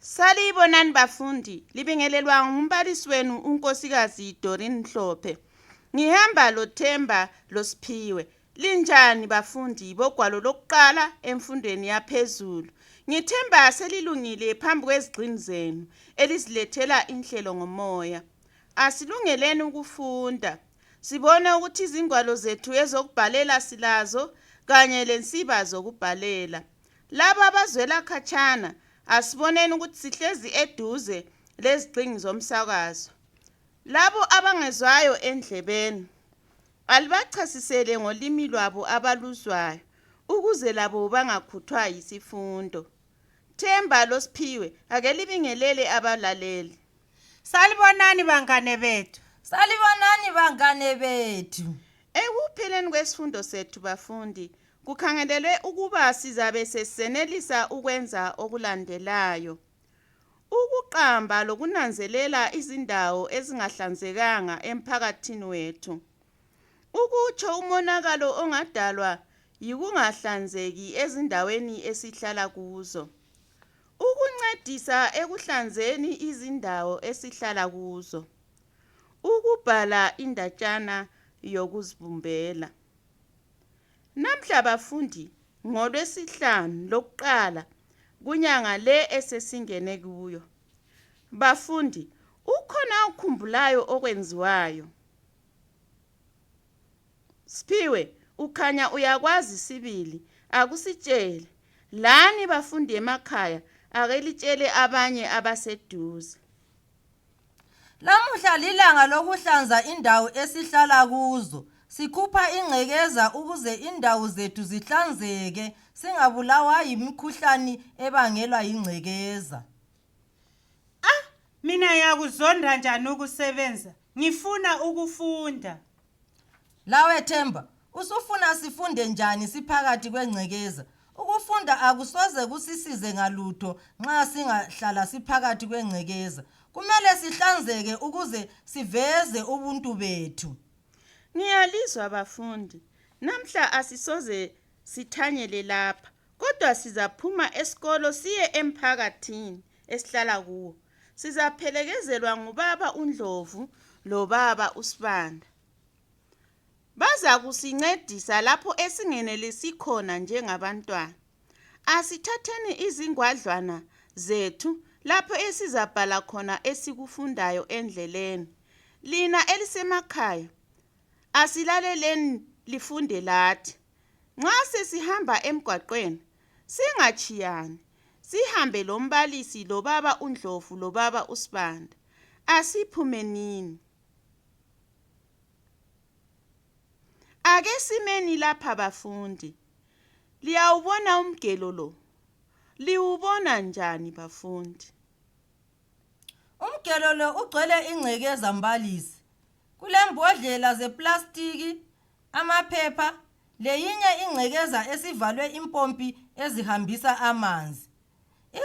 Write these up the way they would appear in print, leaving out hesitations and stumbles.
Salibonani bafundi, libingelelwa ngumbalisi wenu unkosikazi Doreen Mhlophe. Ngihamba loThemba loSiphiwe. Linjani bafundi bogwalo lokuqala emfundweni yaphezulu? Ngithemba selilungile phambi kwezigcini zenu elizilethela inhlelo ngomoya. Asilungeleni ukufunda. Sibone ukuthi izingwalo zethu ezokubhalela silazo kanye lensiba zokubhalela. Laba abazwela khatshana asiboneni ukuthi sihlezi eduze lezigcingi zomsakazo. Labo abangezwayo endlebeni alibachasisele ngolimi lwabo abaluzwayo ukuze labo bangakhuthwa yisifundo. Themba loSiphiwe, ake libingelele abalaleli. Salibonani bangane bethu. Salibonani bangane bethu. Ekupheleni kwesifundo sethu bafundi, kukhangelelwe ukuba sizabe sesenelisa ukwenza okulandelayo: ukuqamba lokunanzelela izindawo ezingahlanzekanga emphakathini wethu, ukutsho umonakalo ongadalwa yikungahlanzeki ezindaweni esihlala kuzo, ukuncedisa ekuhlanzeni izindawo esihlala kuzo, ukubhala indatshana yokuzibumbela. Namhla bafundi, ngoLwesihlanu lokuqala kunyanga le esesingene kuyo. Bafundi, ukhona ukukhumbulayo okwenziwayo? Siphiwe, ukhanya uyakwazi sibili, akusitshele. Lani bafundi emakhaya, ake litshele abanye abaseduze. Lamuhla lilanga lokuhlanza indawo esihlala kuzo. Sikhupha ingcekeza ukuze indawo zethu zihlanzeke, singabulawa yimikhuhlane ebangelwa yingcekeza. Mina ngiyakuzonda njani ukusebenza, ngifuna ukufunda. Lawe Themba, usufuna sifunde njani siphakathi kwengcekeza? Ukufunda akusoze kusisize ngalutho nxa singahlala siphakathi kwengcekeza. Kumele sihlanzeke ukuze siveze ubuntu bethu. Ngiyalizwa bafundi. Namhla asisoze sithanyele lapha, kodwa sizaphuma esikolo siye emphakathini esihlala kuwo. Sizaphelekezelwa ngubaba uNdlovu lobaba uSibanda. Baza kusincedisa lapho esingenelisi khona njengabantwana. Asithatheni izingwadlwana zethu lapho esizabhala khona esikufundayo endleleni. Lina elisemakhaya, asilaleleni lifunde lathi. Nxa sesihamba emgwaqweni, singachiyani. Sihambe lombalisi lobaba uNdlovu lobaba uSibanda. Asiphumenini. Ake simeni lapha bafundi. Liyawubona umgelo lo? Liwubona njani bafundi? Umgelo lo ugcwele ingcekeza mbalisi. Kulembodlela zeplastiki, amaphepha, leyinye ingcekeza esivalwe impompi ezihambisa amanzi.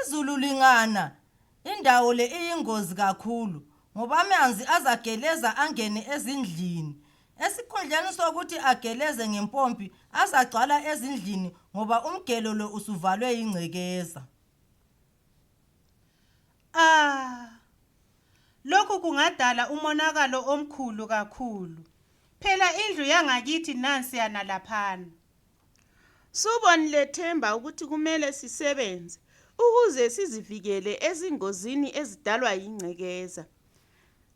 Izulu lingana, indawo le iyingozi kakhulu ngoba amanzi azageleza angene ezindlini. Esikhundleni sokuthi ageleze ngempompi, azagcwala ezindlini ngoba umgelo lo usuvalwe ingcekeza. Lokhu kungadala umonakalo omkhulu kakhulu. Phela indlu yangakithi nansi yana laphana. Subonile Themba ukuthi kumele sisebenze ukuze sizivikele ezingozini ezidalwa yingcekeza.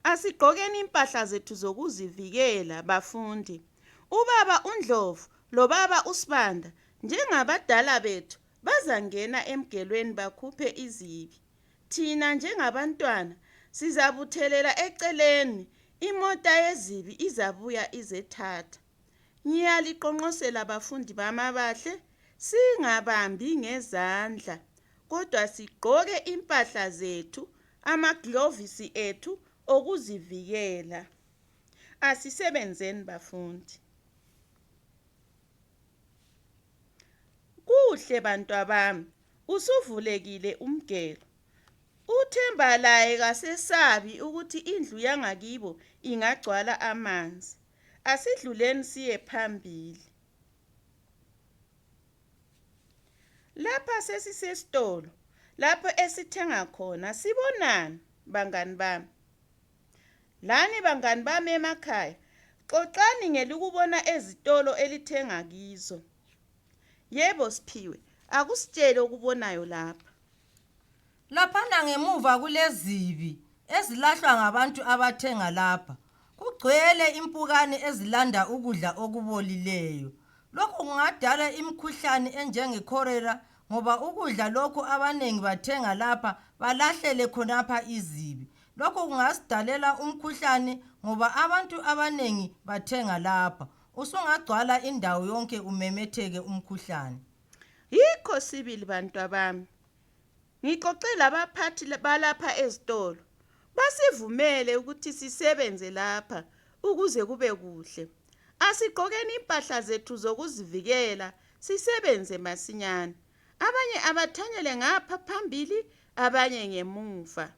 Asigqokeni impahla zethu zokuzivikela bafundi. Ubaba uNdlovu lobaba uSibanda njengabadala bethu bazangena emgelweni bakhuphe izibi. Thina njengabantwana sizabuthelela eceleni, imota yezibi izabuya izethatha. Ngiyaliqonqosela bafundi bamabahle, singabambi ngezandla, kodwa sigqoke impahla zethu, amaglovisi ethu okuzivikela. Asisebenzeni bafundi. Kuhle bantwabami, usuvulekile umgelo. uThemba laye kasesabi ukuthi indlu yangakibo ingagcwala amanzi. Asidluleni siye phambili. Lapha sesisesitolo, lapho esithenga khona. Sibonani bangani bami? Lani bangani bami emakhaya, xoxani ngelikubona ezitolo elithenga kizo. Yebo Siphiwe, akusitshele okubonayo lapha. Laphana ngemuva kulezibi ezilahlwa ngabantu abathenga lapha. Kugcwele impukane ezilanda ukudla okubolileyo. Lokhu kungadala imikhuhlane enjenge-cholera ngoba ukudla lokhu abanengi bathenga lapha balahlele khonapha izibi. Lokhu kungasidalela umkhuhlane ngoba abantu abanengi bathenga lapha. Usungagcwala indawo yonke umemetheke umkhuhlane. Yikho sibili bantwabami. Ngixoxela abaphathi balapha ezitolo. Basivumele ukuthi sisebenze lapha ukuze kube kuhle. Asigqokeni impahla zethu zokuzivikela, sisebenze masinyane. Abanye abathanyele ngapha phambili, abanye ngemuva.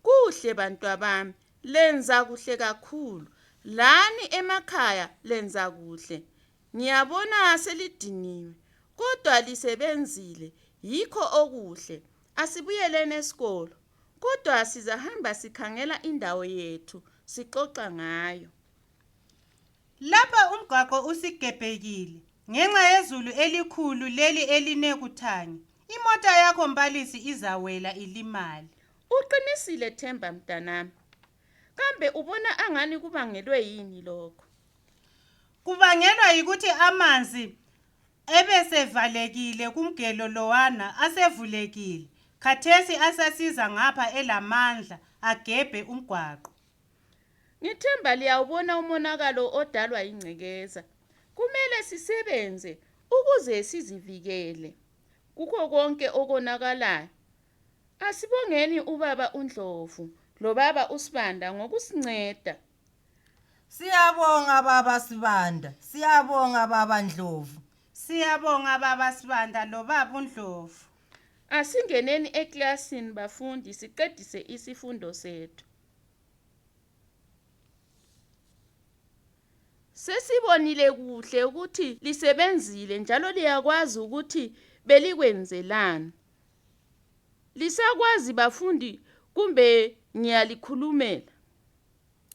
Kuhle bantwabami, lenza kuhle kakhulu. Lani emakhaya lenza kuhle. Ngiyabona selidiniwe, kodwa lisebenzile. Yikho okuhle. Asibuyeleni esikolo, kodwa sizahamba sikhangela indawo yethu, sixoxa ngayo. Lapha umgwaqo usigebhekile ngenxa yezulu elikhulu leli eline kuthangi. Imota yakho mbalisi izawela ilimale. Uqinisile Themba mntanami. Kambe ubona angani kubangelwe yini lokho? Kubangelwa yikuthi amanzi ebesevalekile kumgelo lowana asevulekile. Khathesi asasiza ngapha elamandla agebhe umgwaqo. Ngithemba liyawubona umonakalo odalwa ingcekeza. Kumele sisebenze ukuze sizivikele kukho konke okonakalayo. Asibongeni ubaba uNdlovu lobaba uSibanda ngokusinceda. Siyabonga baba Sibanda, siyabonga baba Ndlovu. Siyabonga baba Sibanda lobaba uNdlovu. Asingeneni eklasini bafundi siqedise isifundo sethu. Sesibonile kuhle ukuthi lisebenzile njalo liyakwazi ukuthi belikwenzelani. Lisakwazi bafundi kumbe ngiyalikhulumela?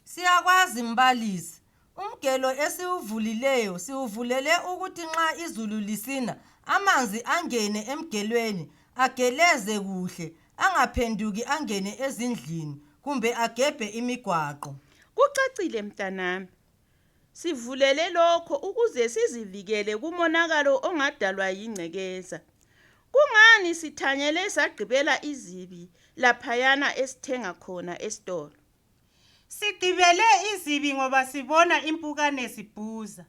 Siyakwazi mbalisi. Umgelo esiwuvulileyo siwuvulele ukuthi nxa izulu lisina amanzi angene emgelweni ageleze kuhle, angaphenduki angene ezindlini kumbe agebhe imigwaqo. Kucacile mntanami. Sivulele lokho ukuze sizivikele kumonakalo ongadalwa yingcekeza. Kungani sithanyele sagqibela izibi laphayana esithenga khona esitolo? Sigqibele izibi ngoba sibona impukane zibhuza.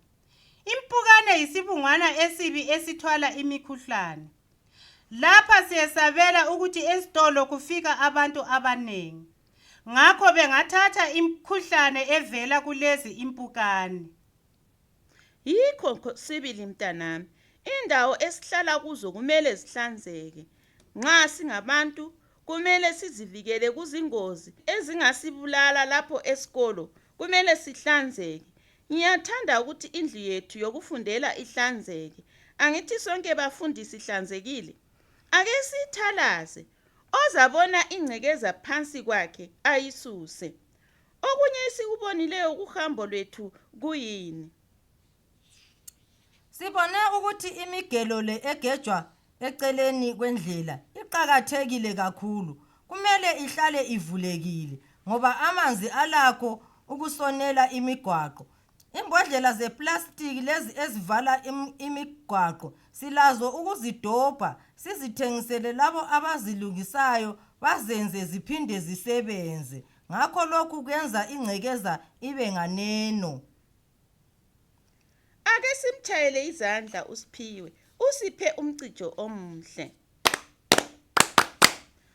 Impukane yisibungwana esibi esithwala imikhuhlane. Lapha siyesabela ukuthi esitolo kufika abantu abanengi. Ngakho bengathatha imikhuhlane evela kulezi impukane. Yikho sibili mntanami. Indawo esihlala kuzo kumele zihlanzeke. Nxa singabantu kumele sizivikele kuzingozi ezingasibulala lapho esikolo. Kumele sihlanzeke. Ngiyathanda ukuthi indlu yethu yokufundela ihlanzeke. Angithi sonke bafundi sihlanzekile. Ake sithalaze. Ozabona ingcekeza phansi kwakhe ayisuse. Okunye esikubonileyo kuhambo lwethu kuyini? Sibone ukuthi imigelo le egejwa eceleni kwendlela iqakathekile kakhulu. Kumele ihlale ivulekile ngoba amanzi alakho ukusonela imigwaqo. Imbodlela zeplastiki lezi ezivala imigwaqo silazo ukuzidobha sizithengisele labo abazilungisayo bazenze ziphinde zisebenze. Ngakho lokhu kwenza ingcekeza ibe nganeno. Ake simthayele izandla uSiphiwe, usiphe umcijo omuhle.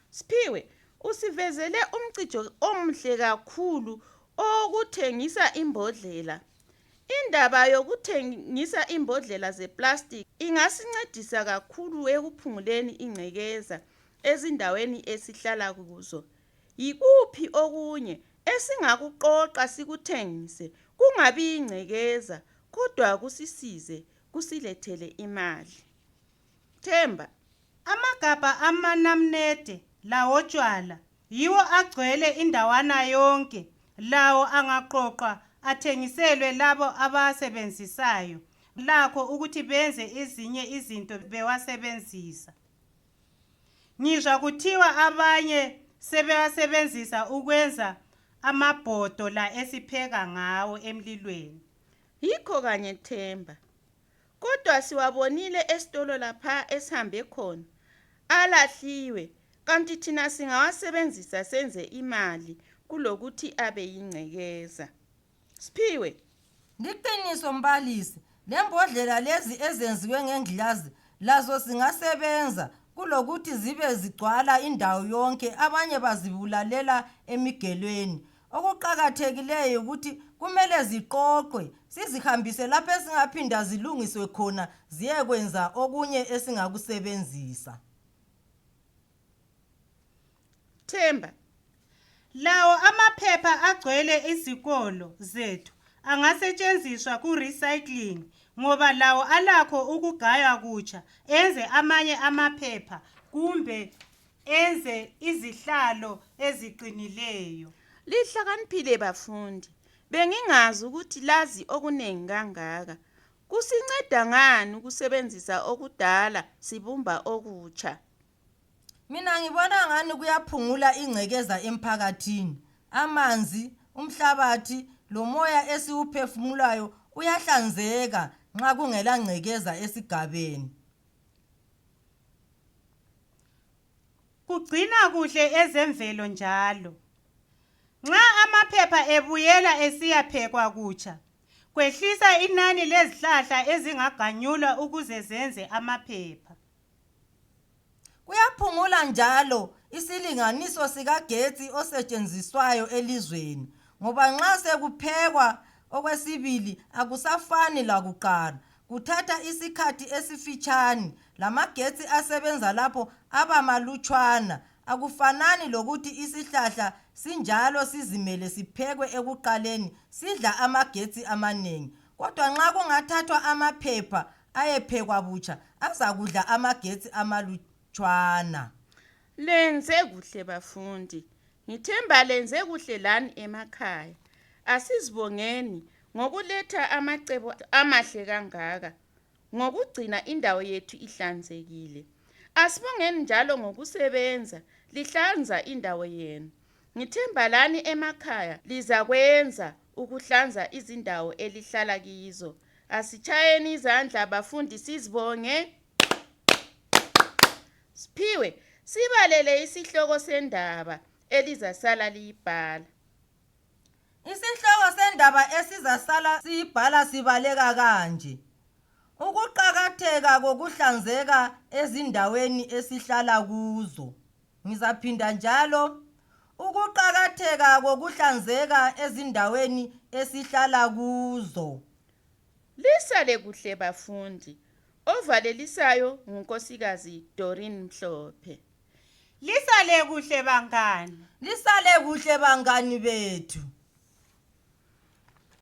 Siphiwe, usivezele umcijo omuhle kakhulu okuthengisa imbodlela. Indaba yokuthengisa imbodlela zeplastic ingasincedisa kakhulu ekuphunguleni ingcekeza ezindaweni esihlala kuzo. Yikuphi okunye esingakuqoqa sikuthengise kungabi ingcekeza kodwa kusisize kusilethele imali? Themba, Amagabha amanamnede lawo tshwala yiwo agcwele indawana yonke, lawo angaqoqwa athengiselwe labo abawasebenzisayo lakho ukuthi benze ezinye izinto bewasebenzisa. Ngizwa kuthiwa abanye sebewasebenzisa ukwenza amabhodo la esipheka ngawo emlilweni. yikho kanye Themba. Kodwa siwabonile esitolo lapha esihambe khona, alahliwe, kanti thina singawasebenzisa senze imali kulokuthi abe yingcekeza. Siphiwe, Liqiniso mbalisi, lembodlela lezi ezenziwe ngengilazi lazo singasebenza kulokuthi zibe zigcwala indawo yonke, abanye bazibulalela emigelweni. Okuqakathekileyo ukuthi kumele ziqoqwe sizihambise lapho esingaphinda zilungiswe khona ziyekwenza okunye esingakusebenzisa. Themba, Lawo amaphepha agcwele izikolo zethu angasetshenziswa ku-recycling ngoba lawo alakho ukugaywa kutsha enze amanye amaphepha kumbe enze izihlalo eziqinileyo. lihlakaniphile bafundi. Bengingazi ukuthi lazi okuningi kangaka. Kusinceda ngani ukusebenzisa okudala sibumba okutsha? Mina ngibona ngani kuyaphungula ingcekeza emphakathini. Amanzi, umhlabathi, lomoya esiwuphefumulayo uyahlanzeka nxa kungela ngcekeza esigabeni. Kugcina kuhle ezemvelo njalo. Nxa amaphepha ebuyela esiyaphekwa kutsha, kwehlisa inani lezihlahla ezingaganyulwa ukuze zenze amaphepha. Kuyaphungula njalo isilinganiso sikagetsi osetshenziswayo elizweni, ngoba nxa sekuphekwa okwesibili akusafani lakuqala. Kuthatha isikhathi esifitshane, lamagetsi asebenza lapho aba malutshwana. Akufanani lokuthi isihlahla sinjalo sizimele siphekwe ekuqaleni sidla amagetsi amanengi. Kodwa nxa kungathathwa amaphepha ayephekwa butsha azakudla amagetsi amalutshwana. Lenze kuhle bafundi. Ngithemba lenze kuhle lani emakhaya. Asizibongeni ngokuletha amacebo amahle kangaka, ngokugcina indawo yethu ihlanzekile. Asibongeni njalo ngokusebenza lihlanza indawo yenu. Ngithemba lani emakhaya lizakwenza ukuhlanza izindawo elihlala kizo. Asitshayeni izandla bafundi sizibonge. Siphiwe, sibalele isihloko sendaba elizasala liyibhala. Isihloko sendaba esizasala siyibhala sibaleka kanje: ukuqakatheka kokuhlanzeka ezindaweni esihlala kuzo. Ngizaphinda njalo: ukuqakatheka kokuhlanzeka ezindaweni esihlala kuzo. Lisale kuhle bafundi. Ovalelisayo ngunkosikazi Doreen Mhlophe. Lisale kuhle bangani. Lisale kuhle bangani bethu.